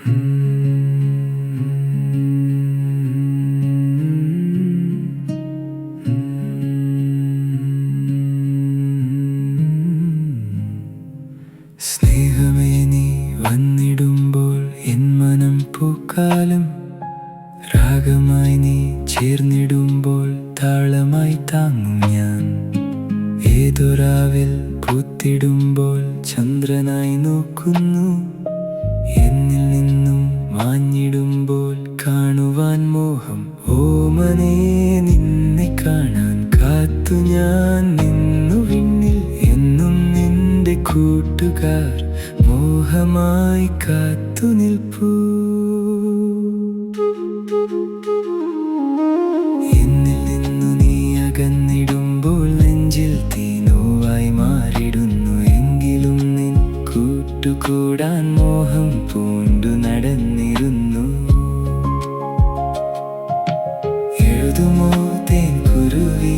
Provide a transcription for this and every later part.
സ്നേഹമേ നീ വന്നിടുമ്പോൾ എൻ മനം പൂക്കാലം, രാഗമായി നീ ചേർന്നിടുമ്പോൾ താളമായി താങ്ങും ഞാൻ. ഏതൊരാവിൽ പൂത്തിടുമ്പോൾ ചന്ദ്രനായി നോക്കുന്നു, എന്നിൽ നിന്നും മാഞ്ഞിടുമ്പോൾ കാണുവാൻ മോഹം. ഓമനേ നിന്നെ കാണാൻ കാത്തു ഞാൻ നിന്നു വിണ്ണിൽ, എന്നും നിന്റെ കൂട്ടുകാർ മോഹമായി കാത്തു നിൽപ്പൂ. എന്നിൽ നിന്നു നീ അകന്നിടുമ്പോൾ നെഞ്ചിൽ തീനോവായി മാറിടുന്നു, എങ്കിലും നിൻ കൂട്ടുകൂടാൻ മോഹം പൂണ്ടു നടന്നിരുന്നു. എഴുതുമോ തേൻകുരുവി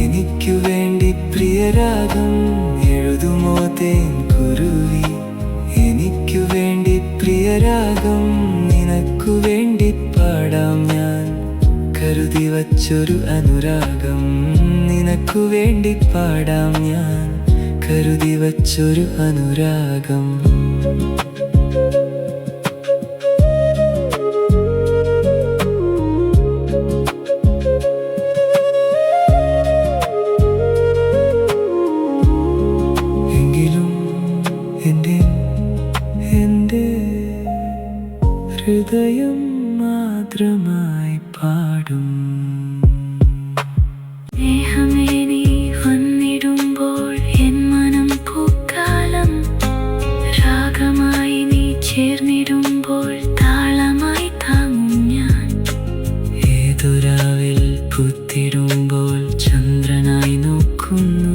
എനിക്കു വേണ്ടി പ്രിയരാഗം, എഴുതുമോ തേൻകുരുവി എനിക്കു വേണ്ടി പ്രിയരാഗം. നിനക്കു വേണ്ടി പാടാം ഞാൻ കരുതി വച്ചൊരു അനുരാഗം, നിനക്കു വേണ്ടി പാടാം ഞാൻ കരുതി വച്ചൊരു അനുരാഗം. എങ്കിലും എൻ്റെ ഹൃദയം മാത്രമായി പാടും. സ്നേഹമേ നീ വന്നിടുമ്പോൾ എൻ മനം പൂക്കാലം, രാഗമായി നീ ചേർന്നിടുമ്പോൾ താളമായി താങ്ങും ഞാൻ. ഏതൊരാവിൽ പൂത്തിടുമ്പോൾ ചന്ദ്രനായി നോക്കുന്നു,